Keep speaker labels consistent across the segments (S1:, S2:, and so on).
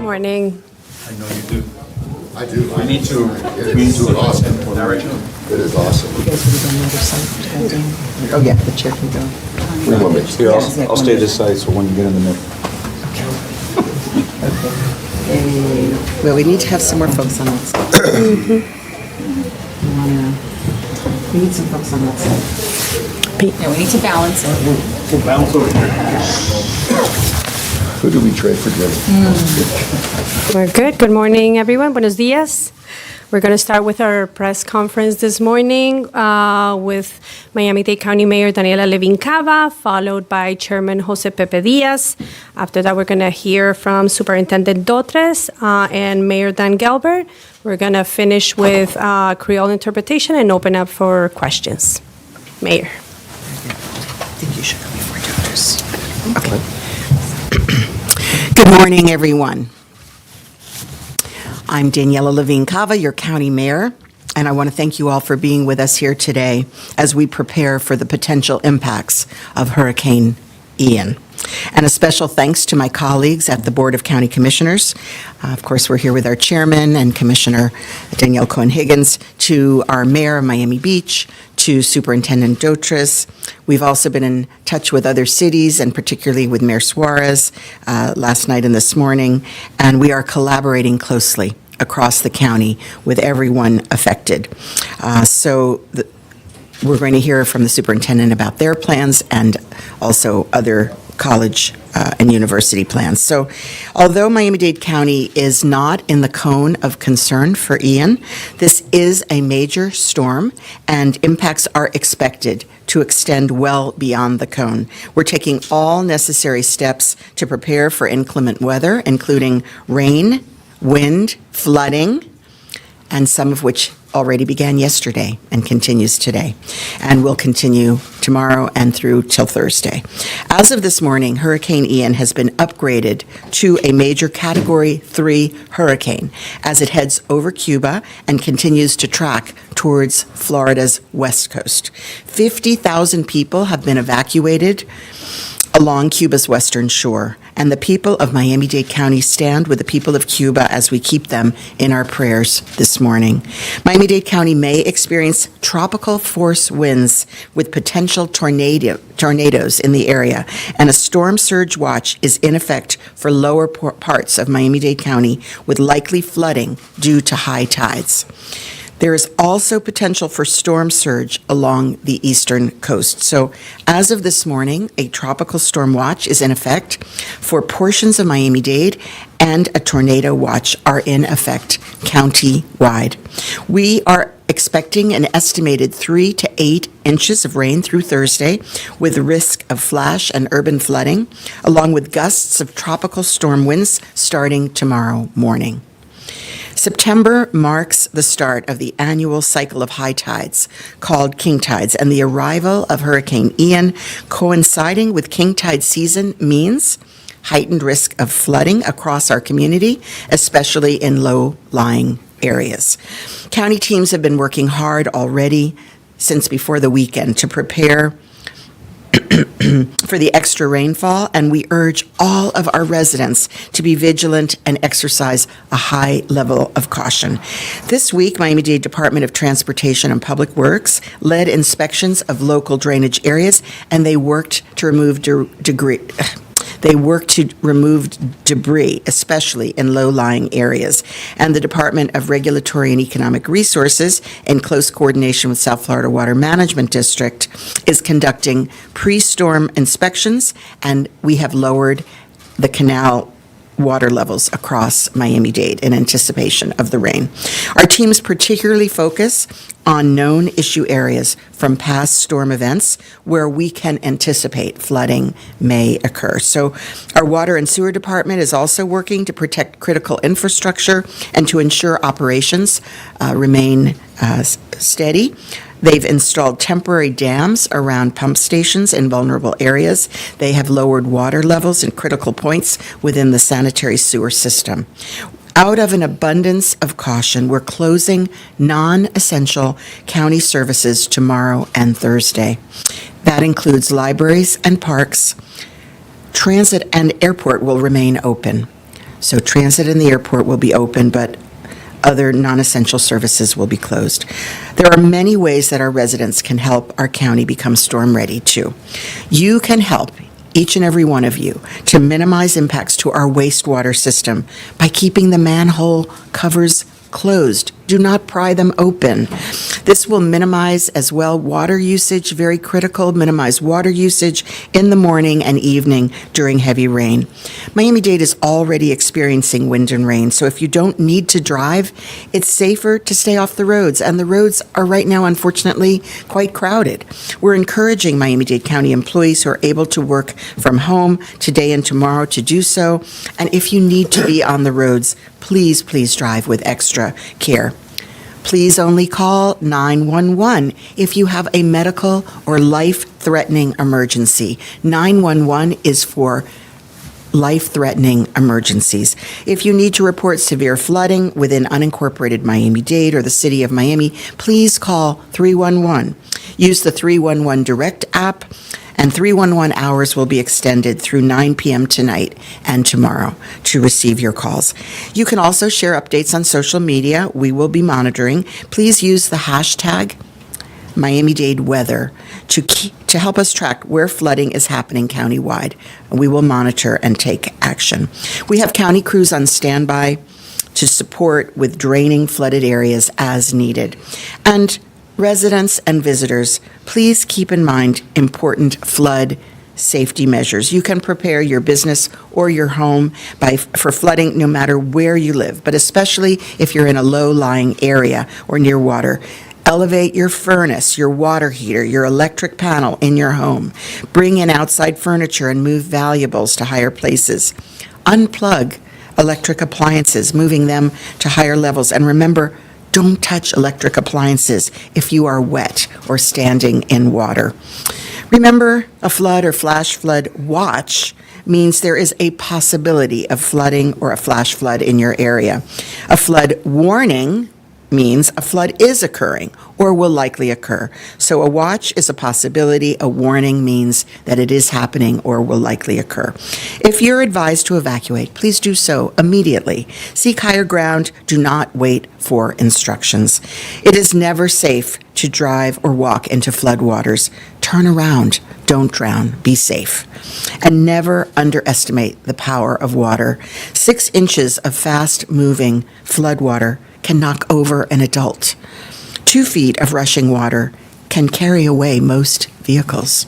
S1: Morning.
S2: I know you do.
S3: I do.
S2: We need to
S3: Awesome.
S2: direction.
S3: It is awesome.
S4: You guys would have done the other side. Oh, yeah, the chair can go.
S3: We want to make
S2: Here, I'll stay this side, so when you get in the middle.
S4: Well, we need to have some more folks on that side. We need some folks on that side.
S5: Yeah, we need to balance it.
S2: We'll bounce over here.
S3: Who do we trade for dinner?
S1: We're good. Good morning, everyone. Buenos dias. We're going to start with our press conference this morning with Miami-Dade County Mayor Daniela Levin Cava, followed by Chairman Jose Pepe Diaz. After that, we're going to hear from Superintendent Dotres and Mayor Dan Gelbert. We're going to finish with Creole interpretation and open up for questions. Mayor.
S4: I think you should go before doctors. Okay. Good morning, everyone. I'm Daniela Levin Cava, your county mayor, and I want to thank you all for being with us here today as we prepare for the potential impacts of Hurricane Ian. And a special thanks to my colleagues at the Board of County Commissioners. Of course, we're here with our chairman and Commissioner Danielle Cohen-Higgins, to our mayor of Miami Beach, to Superintendent Dotres. We've also been in touch with other cities, and particularly with Mayor Suarez last night and this morning, and we are collaborating closely across the county with everyone affected. We're going to hear from the superintendent about their plans and also other college and university plans. So although Miami-Dade County is not in the cone of concern for Ian, this is a major storm and impacts are expected to extend well beyond the cone. We're taking all necessary steps to prepare for inclement weather, including rain, wind, flooding, and some of which already began yesterday and continues today, and will continue tomorrow and through till Thursday. As of this morning, Hurricane Ian has been upgraded to a major Category 3 hurricane as it heads over Cuba and continues to track towards Florida's west coast. 50,000 people have been evacuated along Cuba's western shore, and the people of Miami-Dade County stand with the people of Cuba as we keep them in our prayers this morning. Miami-Dade County may experience tropical force winds with potential tornadoes in the area, and a storm surge watch is in effect for lower parts of Miami-Dade County with likely flooding due to high tides. There is also potential for storm surge along the eastern coast. So as of this morning, a tropical storm watch is in effect for portions of Miami-Dade, and a tornado watch are in effect county-wide. We are expecting an estimated 3 to 8 inches of rain through Thursday, with risk of flash and urban flooding, along with gusts of tropical storm winds starting tomorrow morning. September marks the start of the annual cycle of high tides, called king tides, and the arrival of Hurricane Ian coinciding with king tide season means heightened risk of flooding across our community, especially in low-lying areas. County teams have been working hard already since before the weekend to prepare for the extra rainfall, and we urge all of our residents to be vigilant and exercise a high level of caution. This week, Miami-Dade Department of Transportation and Public Works led inspections of local drainage areas, and they worked to remove debris, especially in low-lying areas. And the Department of Regulatory and Economic Resources, in close coordination with South Florida Water Management District, is conducting pre-storm inspections, and we have lowered the canal water levels across Miami-Dade in anticipation of the rain. Our teams particularly focus on known issue areas from past storm events where we can anticipate flooding may occur. So our water and sewer department is also working to protect critical infrastructure and to ensure operations remain steady. They've installed temporary dams around pump stations in vulnerable areas. They have lowered water levels in critical points within the sanitary sewer system. Out of an abundance of caution, we're closing non-essential county services tomorrow and Thursday. That includes libraries and parks. Transit and airport will remain open. So transit and the airport will be open, but other non-essential services will be closed. There are many ways that our residents can help our county become storm ready too. You can help, each and every one of you, to minimize impacts to our wastewater system by keeping the manhole covers closed. Do not pry them open. This will minimize as well water usage, very critical, minimize water usage in the morning and evening during heavy rain. Miami-Dade is already experiencing wind and rain, so if you don't need to drive, it's safer to stay off the roads, and the roads are right now, unfortunately, quite crowded. We're encouraging Miami-Dade County employees who are able to work from home today and tomorrow to do so, and if you need to be on the roads, please drive with extra care. Please only call 911 if you have a medical or life-threatening emergency. 911 is for life-threatening emergencies. If you need to report severe flooding within unincorporated Miami-Dade or the city of Miami, please call 311. Use the 311 Direct app, and 311 hours will be extended through 9 p.m. tonight and tomorrow to receive your calls. You can also share updates on social media. We will be monitoring. Please use the hashtag Miami-Dade Weather to help us track where flooding is happening countywide. We will monitor and take action. We have county crews on standby to support with draining flooded areas as needed. And residents and visitors, please keep in mind important flood safety measures. You can prepare your business or your home for flooding no matter where you live, but especially if you're in a low-lying area or near water. Elevate your furnace, your water heater, your electric panel in your home. Bring in outside furniture and move valuables to higher places. Unplug electric appliances, moving them to higher levels. And remember, don't touch electric appliances if you are wet or standing in water. Remember, a flood or flash flood watch means there is a possibility of flooding or a flash flood in your area. A flood warning means a flood is occurring or will likely occur. So a watch is a possibility. A warning means that it is happening or will likely occur. If you're advised to evacuate, please do so immediately. Seek higher ground. Do not wait for instructions. It is never safe to drive or walk into floodwaters. Turn around. Don't drown. Be safe. And never underestimate the power of water. 6 inches of fast-moving floodwater can knock over an adult. 2 feet of rushing water can carry away most vehicles.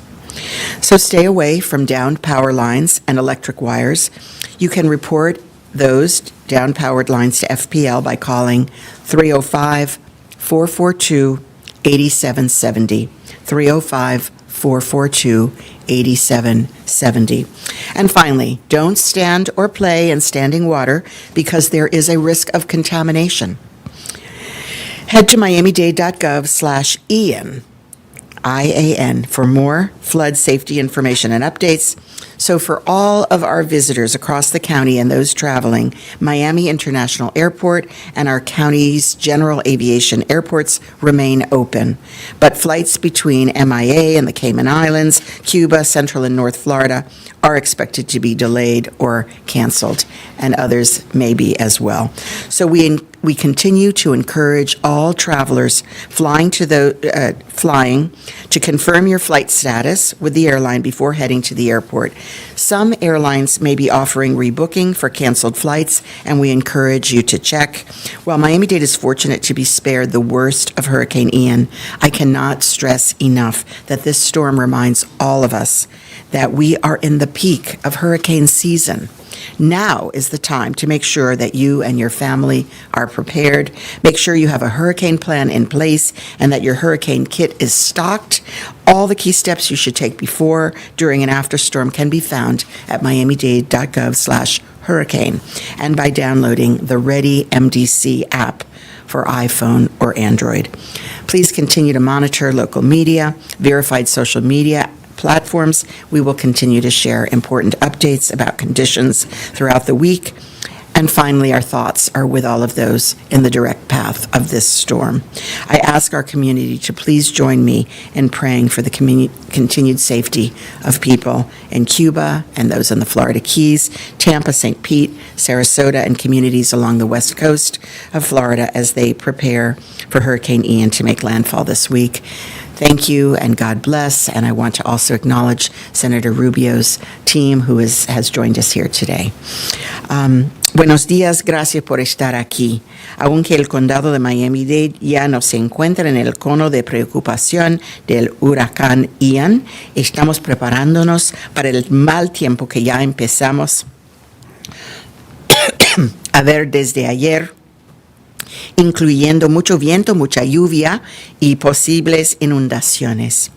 S4: So stay away from downed power lines and electric wires. You can report those downed powered lines to FPL by calling 305-442-8770. 305-442-8770. And finally, don't stand or play in standing water because there is a risk of contamination. Head to miamidade.gov/IAN, IAN, for more flood safety information and updates. So for all of our visitors across the county and those traveling, Miami International Airport and our county's general aviation airports remain open. But flights between MIA and the Cayman Islands, Cuba, Central and North Florida are expected to be delayed or canceled, and others may be as well. So we continue to encourage all travelers flying to confirm your flight status with the airline before heading to the airport. Some airlines may be offering rebooking for canceled flights, and we encourage you to check. While Miami-Dade is fortunate to be spared the worst of Hurricane Ian, I cannot stress enough that this storm reminds all of us that we are in the peak of hurricane season. Now is the time to make sure that you and your family are prepared. Make sure you have a hurricane plan in place and that your hurricane kit is stocked. All the key steps you should take before, during, and after storm can be found at miamidade.gov/hurricane and by downloading the Ready MDC app for iPhone or Android. Please continue to monitor local media, verified social media platforms. We will continue to share important updates about conditions throughout the week. And finally, our thoughts are with all of those in the direct path of this storm. I ask our community to please join me in praying for the continued safety of people in Cuba and those in the Florida Keys, Tampa, St. Pete, Sarasota, and communities along the west coast of Florida as they prepare for Hurricane Ian to make landfall this week. Thank you and God bless. And I want to also acknowledge Senator Rubio's team who has joined us here today. Buenos días, gracias por estar aquí. Aunque el condado de Miami-Dade ya no se encuentra en el cono de preocupación del huracán Ian, estamos preparándonos para el mal tiempo que ya empezamos a ver desde ayer, incluyendo mucho viento, mucha lluvia y posibles inundaciones.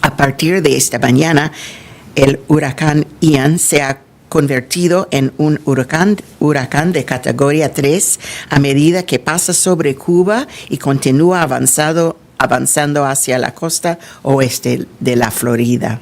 S4: A partir de esta mañana, el huracán Ian se ha convertido en un huracán de categoría 3 a medida que pasa sobre Cuba y continúa avanzando hacia la costa oeste de la Florida.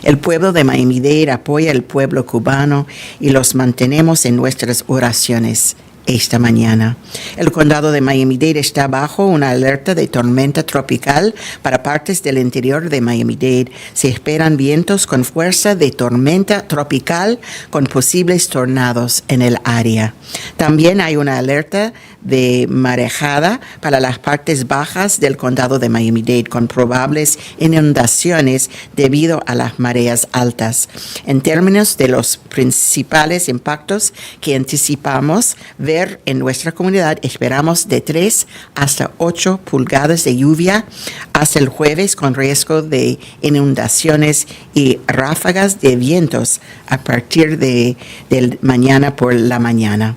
S4: El pueblo de Miami-Dade apoya al pueblo cubano y los mantenemos en nuestras oraciones esta mañana. El condado de Miami-Dade está bajo una alerta de tormenta tropical para partes del interior de Miami-Dade. Se esperan vientos con fuerza de tormenta tropical con posibles tornados en el área. También hay una alerta de marejada para las partes bajas del condado de Miami-Dade con probables inundaciones debido a las mareas altas. En términos de los principales impactos que anticipamos ver en nuestra comunidad, esperamos de 3 hasta 8 pulgadas de lluvia hasta el jueves con riesgo de inundaciones y ráfagas de vientos a partir de mañana por la mañana.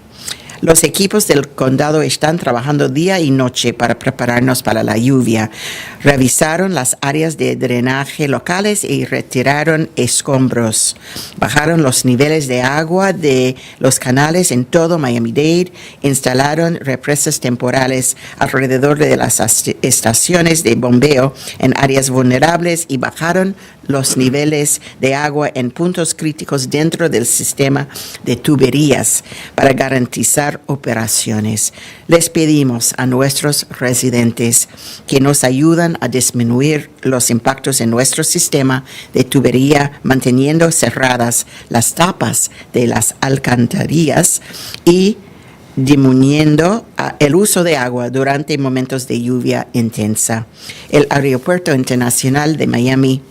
S4: Los equipos del condado están trabajando día y noche para prepararnos para la lluvia. Revisaron las áreas de drenaje locales y retiraron escombros. Bajaron los niveles de agua de los canales en todo Miami-Dade. Instalaron represas temporales alrededor de las estaciones de bombeo en áreas vulnerables y bajaron los niveles de agua en puntos críticos dentro del sistema de tuberías para garantizar operaciones. Les pedimos a nuestros residentes que nos ayuden a disminuir los impactos en nuestro sistema de tubería, manteniendo cerradas las tapas de las alcantarillas y disminuyendo el uso de agua durante momentos de lluvia intensa. El Aeropuerto Internacional de Miami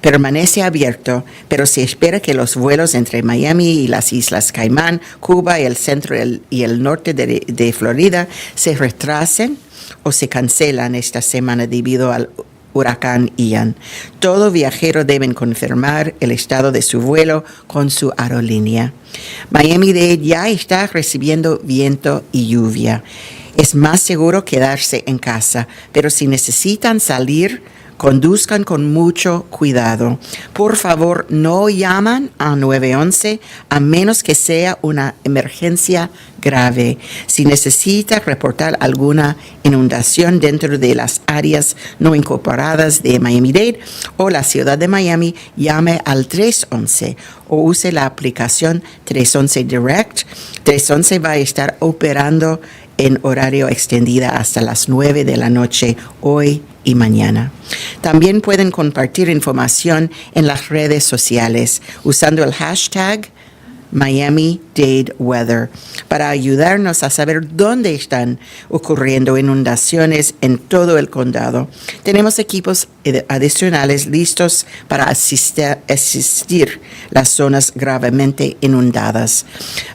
S4: permanece abierto, pero se espera que los vuelos entre Miami y las Islas Caimán, Cuba y el centro y el norte de Florida se retrasen o se cancelan esta semana debido al huracán Ian. Todo viajero debe confirmar el estado de su vuelo con su aerolínea. Miami-Dade ya está recibiendo viento y lluvia. Es más seguro quedarse en casa, pero si necesitan salir, conduzcan con mucho cuidado. Por favor, no llaman a 911 a menos que sea una emergencia grave. Si necesita reportar alguna inundación dentro de las áreas no incorporadas de Miami-Dade o la ciudad de Miami, llame al 311 o use la aplicación 311 Direct. 311 va a estar operando en horario extendido hasta las 9 de la noche hoy y mañana. También pueden compartir información en las redes sociales usando el hashtag Miami-Dade Weather para ayudarnos a saber dónde están ocurriendo inundaciones en todo el condado. Tenemos equipos adicionales listos para asistir las zonas gravemente inundadas.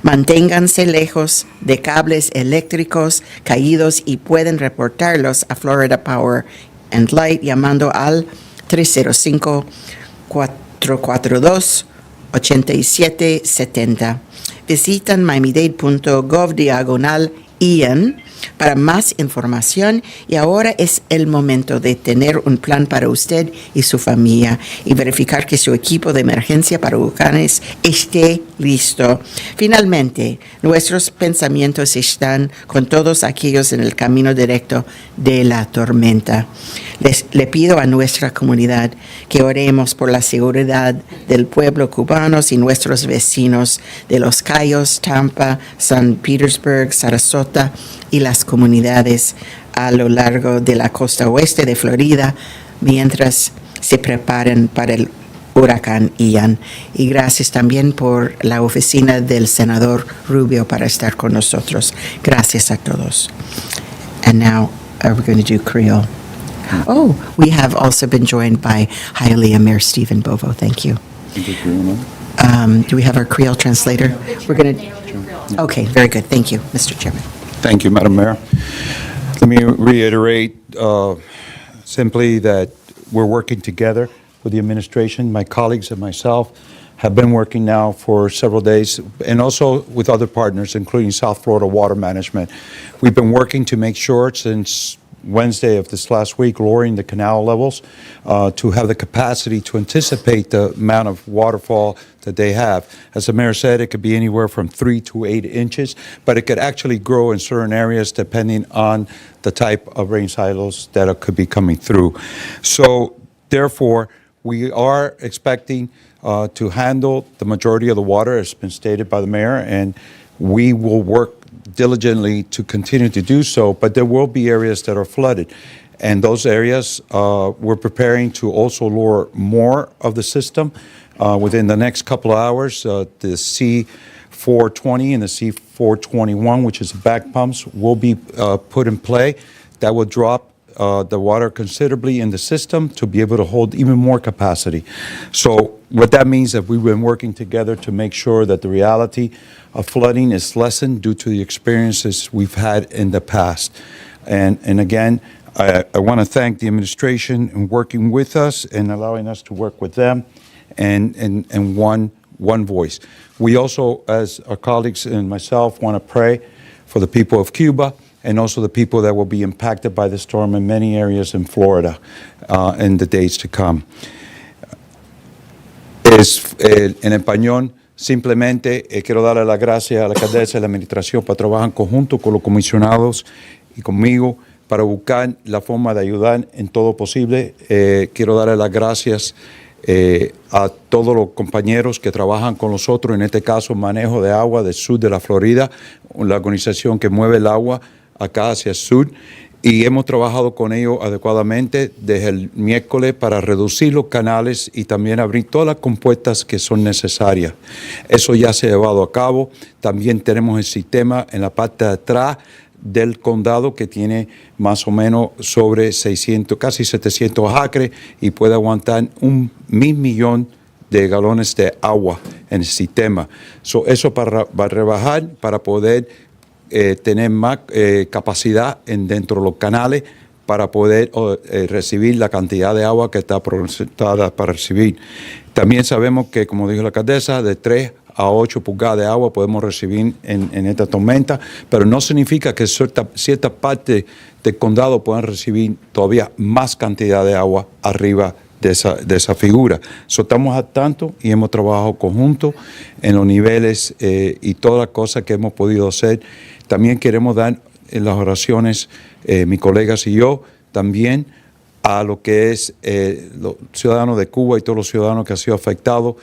S4: Manténganse lejos de cables eléctricos caídos y pueden reportarlos a Florida Power and Light llamando al 305-442-8770. Visitan miamidade.gov/ Ian para más información, y ahora es el momento de tener un plan para usted y su familia y verificar que su equipo de emergencia para huracanes esté listo. Finalmente, nuestros pensamientos están con todos aquellos en el camino directo de la tormenta. Le pido a nuestra comunidad que oremos por la seguridad del pueblo cubano y nuestros vecinos de Los Cayos, Tampa, San Petersburg, Sarasota y las comunidades a lo largo de la costa oeste de Florida mientras se preparan para el huracán Ian. Y gracias también por la oficina del senador Rubio para estar con nosotros. Gracias a todos. And now we're going to do Creole. Oh, we have also been joined by Hialeah Mayor Stephen Bovo. Thank you. Do we have our Creole translator? We're going to. Okay, very good. Thank you, Mr. Chairman.
S2: Thank you, Madam Mayor. Let me reiterate simply that we're working together with the administration. My colleagues and myself have been working now for several days, and also with other partners, including South Florida Water Management. We've been working to make sure since Wednesday of this last week, lowering the canal levels to have the capacity to anticipate the amount of waterfall that they have. As the mayor said, it could be anywhere from 3 to 8 inches, but it could actually grow in certain areas depending on the type of rain silos that could be coming through. So therefore, we are expecting to handle the majority of the water, as has been stated by the mayor, and we will work diligently to continue to do so, but there will be areas that are flooded. And those areas, we're preparing to also lower more of the system within the next couple of hours. The C420 and the C421, which is back pumps, will be put in play. That will drop the water considerably in the system to be able to hold even more capacity. So what that means is that we've been working together to make sure that the reality of flooding is lessened due to the experiences we've had in the past. And again, I want to thank the administration in working with us and allowing us to work with them and one voice. We also, as our colleagues and myself, want to pray for the people of Cuba and also the people that will be impacted by the storm in many areas in Florida in the days to come. En español, simplemente quiero darle las gracias a la alcaldesa y a la administración para trabajar en conjunto con los comisionados y conmigo para buscar la forma de ayudar en todo posible. Quiero darle las gracias a todos los compañeros que trabajan con nosotros, en este caso manejo de agua del sur de la Florida, la organización que mueve el agua acá hacia el sur, y hemos trabajado con ellos adecuadamente desde el miércoles para reducir los canales y también abrir todas las compuertas que son necesarias. Eso ya se ha llevado a cabo. También tenemos el sistema en la parte de atrás del condado que tiene más o menos sobre 600, casi 700 acres y puede aguantar 1,000,000 de galones de agua en el sistema. Eso para rebajar, para poder tener más capacidad dentro de los canales para poder recibir la cantidad de agua que está proyectada para recibir. También sabemos que, como dijo la alcaldesa, de 3 a 8 pulgadas de agua podemos recibir en esta tormenta, pero no significa que cierta parte del condado puedan recibir todavía más cantidad de agua arriba de esa figura. Estamos al tanto y hemos trabajado conjunto en los niveles y todas las cosas que hemos podido hacer. También queremos dar en las oraciones, mis colegas y yo, también a lo que es los ciudadanos de Cuba y todos los ciudadanos que han sido afectados,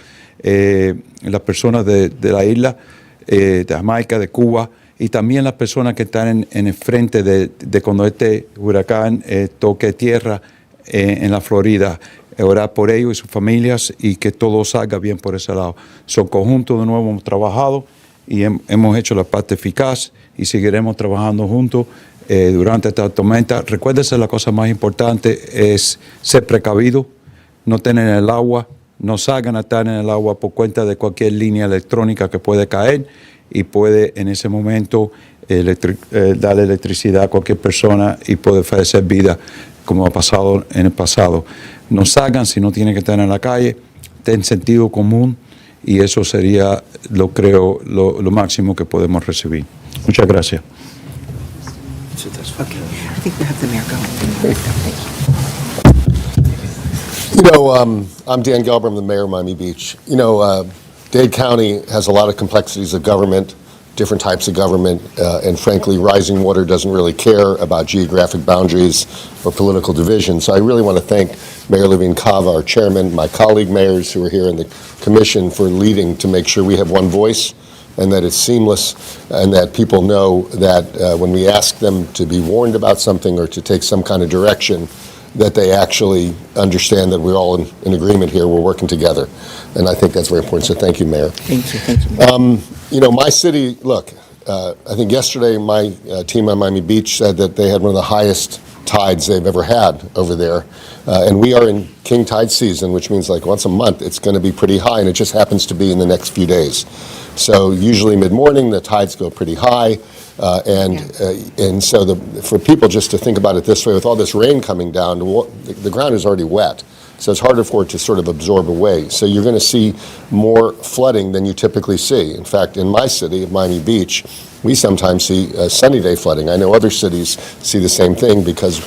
S2: las personas de la isla, de Jamaica, de Cuba, y también las personas que están en el frente de cuando este huracán toque tierra en la Florida. Orar por ellos y sus familias y que todo salga bien por ese lado. Son conjuntos de nuevo, hemos trabajado y hemos hecho la parte eficaz y seguiremos trabajando juntos durante esta tormenta. Recuérdese, la cosa más importante es ser precavido, no tener el agua, no salgan a estar en el agua por cuenta de cualquier línea electrónica que puede caer y puede en ese momento darle electricidad a cualquier persona y puede fallecer vida, como ha pasado en el pasado. No salgan si no tienen que estar en la calle, ten sentido común y eso sería, lo máximo que podemos recibir. Muchas gracias.
S4: Okay, I think we have the mayor going.
S3: I'm Dan Gelber, I'm the mayor of Miami Beach. Dade County has a lot of complexities of government, different types of government, and frankly, rising water doesn't really care about geographic boundaries or political division. So I really want to thank Mayor Levine Cava, our chairman, my colleague mayors who are here in the commission for leading to make sure we have one voice and that it's seamless and that people know that when we ask them to be warned about something or to take some kind of direction, that they actually understand that we're all in agreement here, we're working together. And I think that's very important, so thank you, Mayor.
S4: Thank you.
S3: My city, look, I think yesterday my team on Miami Beach said that they had one of the highest tides they've ever had over there. And we are in king tide season, which means like once a month it's going to be pretty high, and it just happens to be in the next few days. So usually mid-morning the tides go pretty high. And so for people just to think about it this way, with all this rain coming down, the ground is already wet. So it's harder for it to sort of absorb away. So you're going to see more flooding than you typically see. In fact, in my city, Miami Beach, we sometimes see sunny day flooding. I know other cities see the same thing because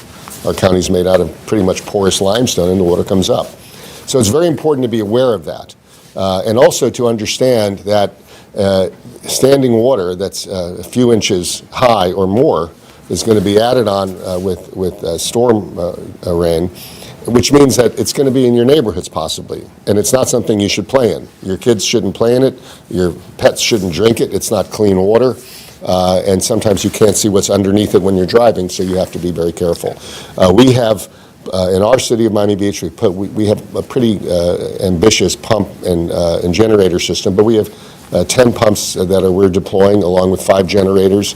S3: our county's made out of pretty much porous limestone and the water comes up. So it's very important to be aware of that. And also to understand that standing water that's a few inches high or more is going to be added on with storm rain, which means that it's going to be in your neighborhoods possibly, and it's not something you should play in. Your kids shouldn't play in it, your pets shouldn't drink it, it's not clean water, and sometimes you can't see what's underneath it when you're driving, so you have to be very careful. We have, in our city of Miami Beach, we have a pretty ambitious pump and generator system, but we have 10 pumps that we're deploying along with 5 generators.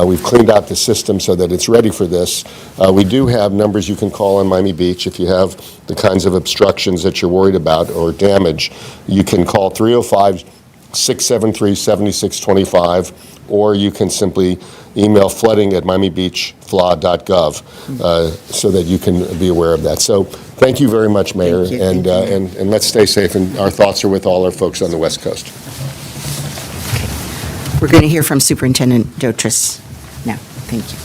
S3: We've cleaned out the system so that it's ready for this. We do have numbers you can call on Miami Beach if you have the kinds of obstructions that you're worried about or damage. You can call 305-673-7625, or you can simply email flooding@miamibeachflaw.gov so that you can be aware of that. So thank you very much, Mayor,
S4: Thank you.
S3: and let's stay safe, and our thoughts are with all our folks on the West Coast.
S4: We're going to hear from Superintendent Dotris now. Thank you.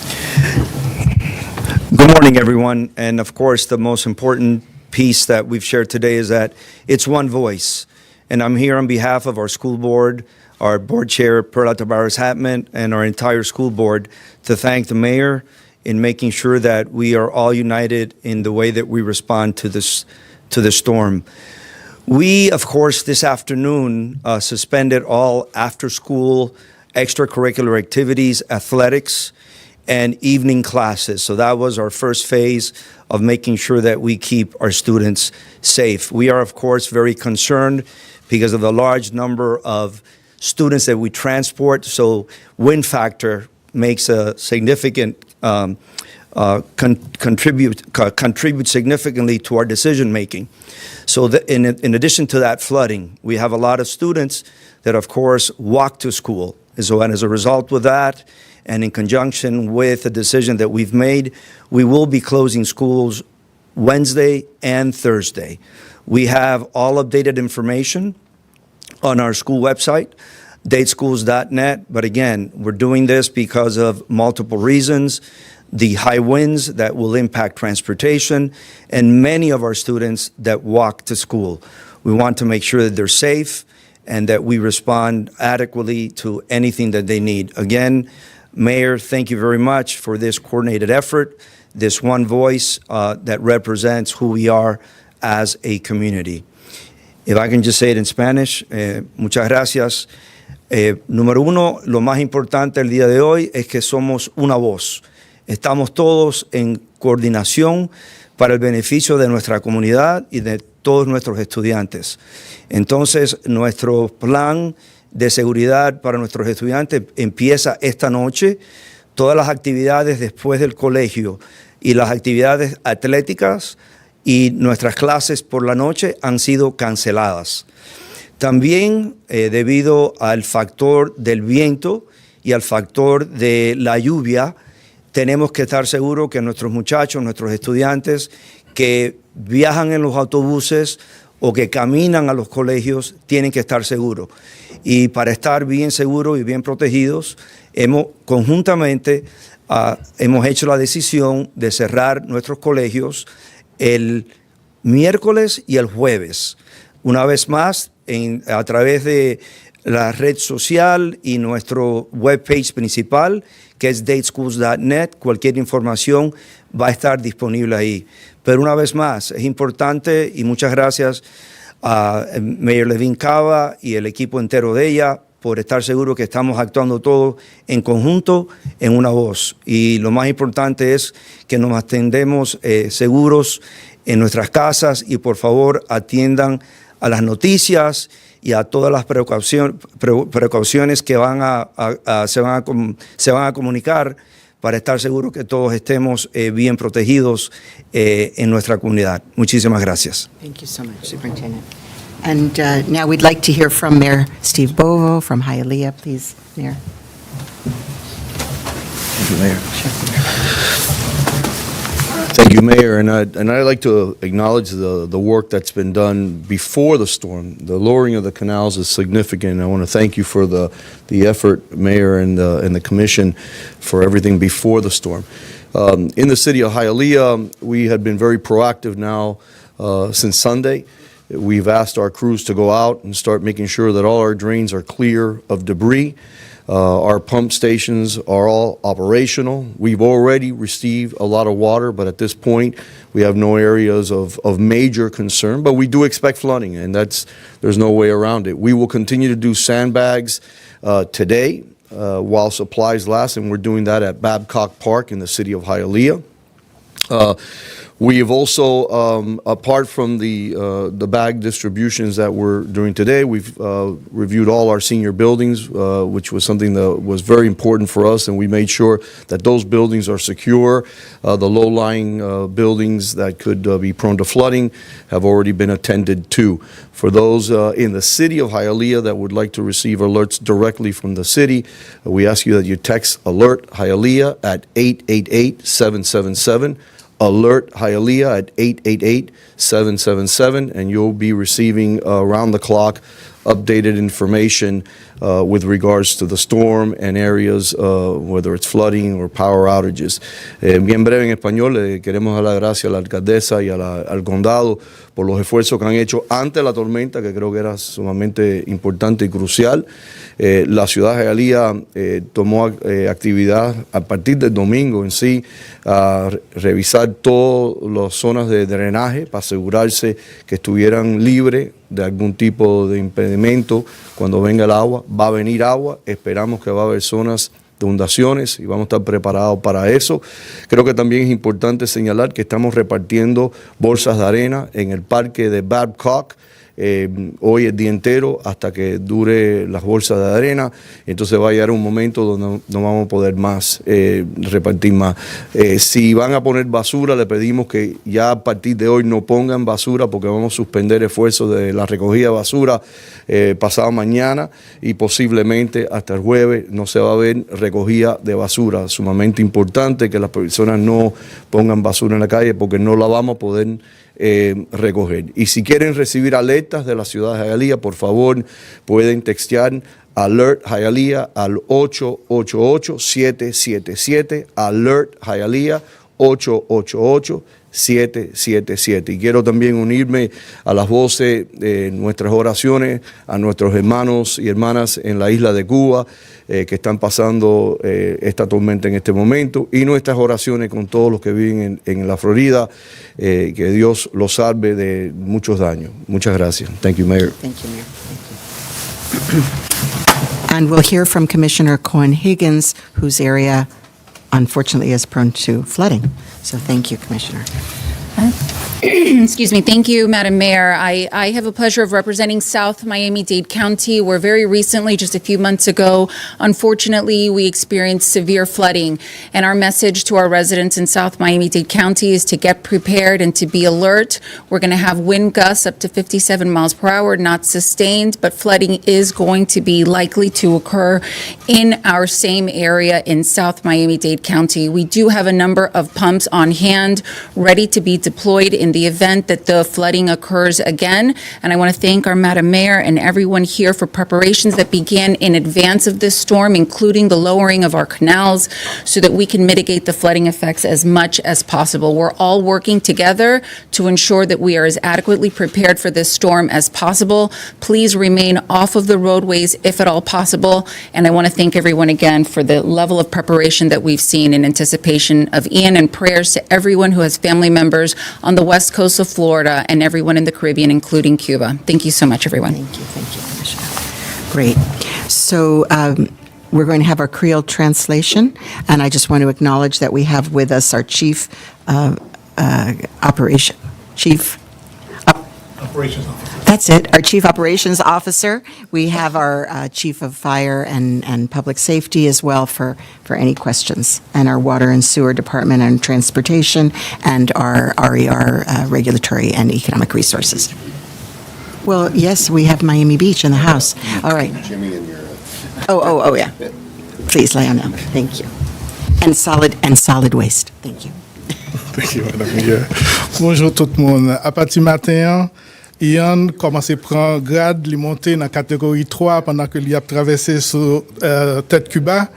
S6: Good morning, everyone. And of course, the most important piece that we've shared today is that it's one voice. And I'm here on behalf of our school board, our board chair, Perla Tavares-Hatman, and our entire school board to thank the mayor in making sure that we are all united in the way that we respond to the storm. We, of course, this afternoon suspended all after-school extracurricular activities, athletics, and evening classes. So that was our first phase of making sure that we keep our students safe. We are, of course, very concerned because of the large number of students that we transport. So wind factor makes a significant contribute significantly to our decision making. So in addition to that flooding, we have a lot of students that, of course, walk to school. And so as a result of that, and in conjunction with the decision that we've made, we will be closing schools Wednesday and Thursday. We have all updated information on our school website, dadeschools.net. But again, we're doing this because of multiple reasons. The high winds that will impact transportation, and many of our students that walk to school. We want to make sure that they're safe and that we respond adequately to anything that they need. Again, Mayor, thank you very much for this coordinated effort, this one voice that represents who we are as a community. If I can just say it in Spanish, muchas gracias. Número uno, lo más importante el día de hoy es que somos una voz. Estamos todos en coordinación para el beneficio de nuestra comunidad y de todos nuestros estudiantes. Entonces, nuestro plan de seguridad para nuestros estudiantes empieza esta noche. Todas las actividades después del colegio y las actividades atléticas y nuestras clases por la noche han sido canceladas. También, debido al factor del viento y al factor de la lluvia, tenemos que estar seguros que nuestros muchachos, nuestros estudiantes que viajan en los autobuses o que caminan a los colegios tienen que estar seguros. Y para estar bien seguros y bien protegidos, conjuntamente hemos hecho la decisión de cerrar nuestros colegios el miércoles y el jueves. Una vez más, a través de la red social y nuestro webpage principal, que es dateschools.net, cualquier información va a estar disponible ahí. Pero una vez más, es importante, y muchas gracias a Mayor Levin Cava y el equipo entero de ella por estar seguro que estamos actuando todos en conjunto, en una voz. Y lo más importante es que nos mantengamos seguros en nuestras casas y por favor atiendan a las noticias y a todas las precauciones que se van a comunicar para estar seguros que todos estemos bien protegidos en nuestra comunidad. Muchísimas gracias.
S4: Thank you so much, Superintendent. And now we'd like to hear from Mayor Steve Bovo from Hialeah, please, Mayor.
S7: Thank you, Mayor. Thank you, Mayor. And I'd like to acknowledge the work that's been done before the storm. The lowering of the canals is significant. I want to thank you for the effort, Mayor, and the Commission for everything before the storm. In the city of Hialeah, we had been very proactive now since Sunday. We've asked our crews to go out and start making sure that all our drains are clear of debris. Our pump stations are all operational. We've already received a lot of water, but at this point, we have no areas of major concern. But we do expect flooding, and there's no way around it. We will continue to do sandbags today while supplies last, and we're doing that at Babcock Park in the city of Hialeah. We have also, apart from the bag distributions that we're doing today, we've reviewed all our senior buildings, which was something that was very important for us, and we made sure that those buildings are secure. The low-lying buildings that could be prone to flooding have already been attended to. For those in the city of Hialeah that would like to receive alerts directly from the city, we ask you that you text Alert Hialeah at 888-777. Alert Hialeah at 888-777, and you'll be receiving around-the-clock updated information with regards to the storm and areas, whether it's flooding or power outages. Bien breve en español, le queremos dar las gracias a la alcaldesa y al condado por los esfuerzos que han hecho ante la tormenta, que creo que era sumamente importante y crucial. La ciudad de Hialeah tomó actividad a partir del domingo en sí, a revisar todas las zonas de drenaje para asegurarse que estuvieran libres de algún tipo de impedimento cuando venga el agua. Va a venir agua, esperamos que va a haber zonas de inundaciones y vamos a estar preparados para eso. Creo que también es importante señalar que estamos repartiendo bolsas de arena en el parque de Babcock hoy el día entero hasta que dure las bolsas de arena. Entonces va a llegar un momento donde no vamos a poder más repartir más. Si van a poner basura, le pedimos que ya a partir de hoy no pongan basura, porque vamos a suspender esfuerzos de la recogida de basura pasado mañana, y posiblemente hasta el jueves no se va a ver recogida de basura. Sumamente importante que las personas no pongan basura en la calle, porque no la vamos a poder recoger. Y si quieren recibir alertas de la ciudad de Hialeah, por favor pueden textear Alert Hialeah al 888-777, Alert Hialeah 888-777. Y quiero también unirme a las voces de nuestras oraciones a nuestros hermanos y hermanas en la isla de Cuba que están pasando esta tormenta en este momento, y nuestras oraciones con todos los que viven en la Florida, que Dios los salve de muchos daños. Muchas gracias. Thank you, Mayor.
S4: Thank you, Mayor. Thank you. And we'll hear from Commissioner Cohen-Higgins, whose area unfortunately is prone to flooding. So thank you, Commissioner.
S5: Excuse me. Thank you, Madam Mayor. I have a pleasure of representing South Miami-Dade County, where very recently, just a few months ago, unfortunately, we experienced severe flooding. And our message to our residents in South Miami-Dade County is to get prepared and to be alert. We're going to have wind gusts up to 57 miles per hour, not sustained, but flooding is going to be likely to occur in our same area in South Miami-Dade County. We do have a number of pumps on hand ready to be deployed in in the event that the flooding occurs again. And I want to thank our Madam Mayor and everyone here for preparations that began in advance of this storm, including the lowering of our canals, so that we can mitigate the flooding effects as much as possible. We're all working together to ensure that we are as adequately prepared for this storm as possible. Please remain off of the roadways if at all possible. And I want to thank everyone again for the level of preparation that we've seen in anticipation of Ian, and prayers to everyone who has family members on the west coast of Florida and everyone in the Caribbean, including Cuba. Thank you so much, everyone.
S4: Thank you, Commissioner. Great. So we're going to have our Creole translation, and I just want to acknowledge that we have with us our Chief Operations Officer. That's it, our Chief Operations Officer. We have our Chief of Fire and Public Safety as well for any questions, and our Water and Sewer Department and Transportation, and our RER, Regulatory and Economic Resources. Well, yes, we have Miami Beach in the house. All right.
S3: Jimmy and your...
S4: Oh, yeah. Please, Lionel. Thank you. And solid waste. Thank you.
S8: Thank you, Madame Miguel. Bonjour tout le monde. À partir matin, Ian commence à prendre grade, il monte dans la catégorie 3 pendant que il a traversé sur tête Cuba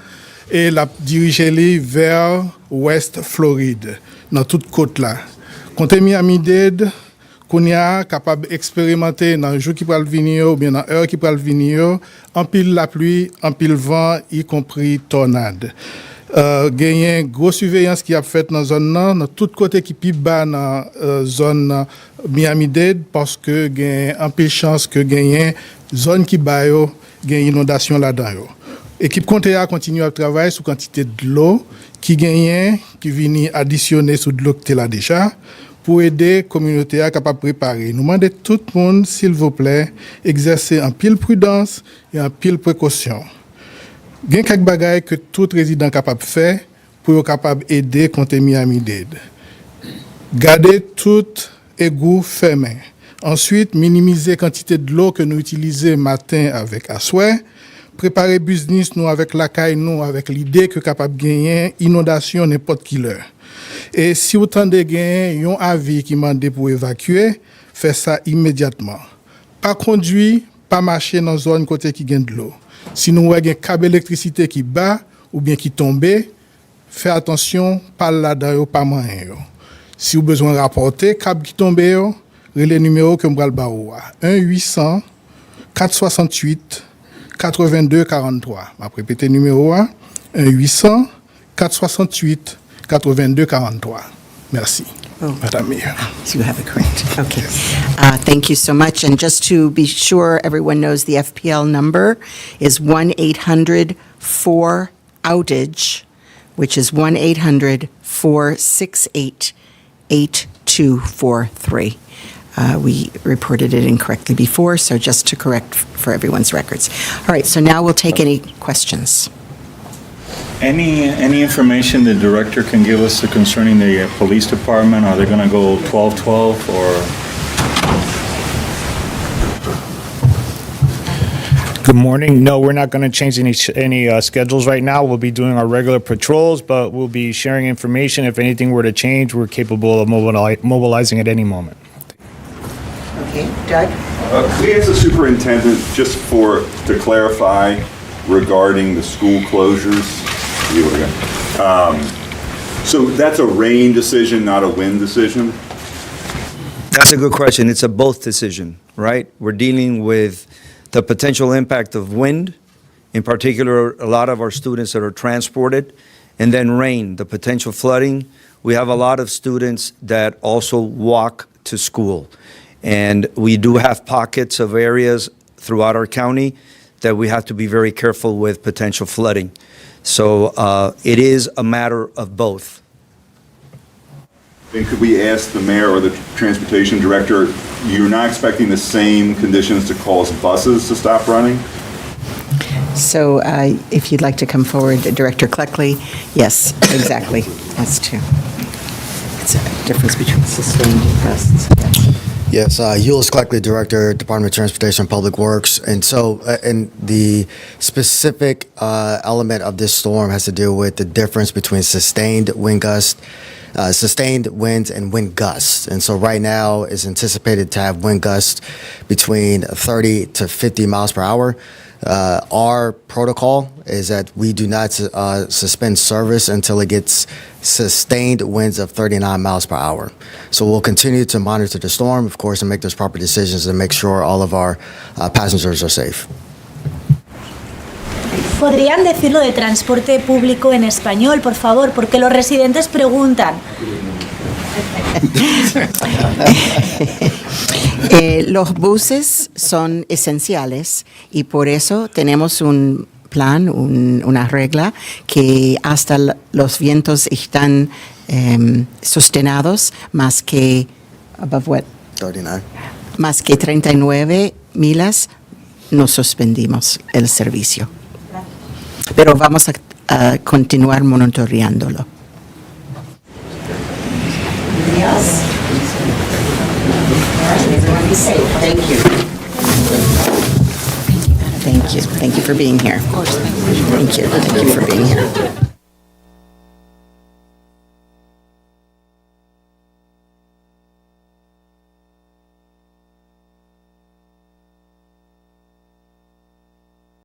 S8: et l'a dirigé vers West Floride, dans toute côte là. Quand Miami-Dade, qu'on y a capable d'expérimenter dans le jour qui peut venir ou bien dans l'heure qui peut venir, en pile la pluie, en pile vent, y compris tornade. Gagné grosse surveillance qui a fait dans la zone là, dans tout côté qui plus bas dans zone Miami-Dade, parce que gagne un peu chance que gagne zone qui bas yo gagne inondation là-dedans. Équipe Comté a continué à travailler sur quantité de l'eau qui gagne qui vient additionner sur de l'eau qui était là déjà pour aider la communauté à capable préparer. Nous demandons tout le monde, s'il vous plaît, exercer en pile prudence et en pile précaution. Il y a quelques bagages que tout résident est capable de faire pour capable aider contre Miami-Dade. Garder tout égout fermé. Ensuite, minimiser la quantité de l'eau que nous utilisons matin avec assoir. Préparer business nous avec la caille nous avec l'idée que capable de gagner inondation n'importe qui l'heure. Et si vous tendez gagner un avis qui mande pour évacuer, faites ça immédiatement. Pas conduire, pas marcher dans une zone côté qui gagne de l'eau. Si nous avons un câble d'électricité qui bat ou bien qui tombe, faites attention, pas là-dedans, pas moyen. Si vous avez besoin de rapporter, câble qui tombe, relais numéro que vous allez le 1-800-468-8243. Je vais répéter le numéro 1-800-468-8243. Merci.
S4: Oh.
S8: Madame Mayor.
S4: So you have it correct. Okay. Thank you so much. And just to be sure everyone knows, the FPL number is 1-800-4-OUTAGE, which is 1-800-468-8243. We reported it incorrectly before, so just to correct for everyone's records. All right, so now we'll take any questions.
S9: Any information the director can give us concerning the police department? Are they going to go 12-12 or?
S10: Good morning. No, we're not going to change any schedules right now. We'll be doing our regular patrols, but we'll be sharing information. If anything were to change, we're capable of mobilizing at any moment.
S4: Okay, Doug?
S11: We asked the superintendent just to clarify regarding the school closures. So that's a rain decision, not a wind decision?
S6: That's a good question. It's a both decision, right? We're dealing with the potential impact of wind, in particular, a lot of our students that are transported, and then rain, the potential flooding. We have a lot of students that also walk to school. And we do have pockets of areas throughout our county that we have to be very careful with potential flooding. So it is a matter of both.
S11: And could we ask the mayor or the transportation director, you're not expecting the same conditions to cause buses to stop running?
S4: So if you'd like to come forward, Director Cleckley. Yes, exactly. That's true. It's a difference between sustained and busts.
S12: Yes, Euless Cleckley, Director, Department of Transportation and Public Works. And so, in the specific element of this storm has to do with the difference between sustained winds and wind gusts. And so right now it's anticipated to have wind gusts between 30 to 50 miles per hour. Our protocol is that we do not suspend service until it gets sustained winds of 39 miles per hour. So we'll continue to monitor the storm, of course, and make those proper decisions to make sure all of our passengers are safe.
S13: ¿Podrían decirlo de transporte público en español, por favor? Porque los residentes preguntan.
S4: Los buses son esenciales y por eso tenemos un plan, una regla que hasta los vientos están sostenados más que above what?
S12: 39.
S4: Más que 39 millas, nos suspendimos el servicio. Pero vamos a continuar monitoreándolo. Thank you. Thank you for being here. Of course. Thank you. Thank you for being here.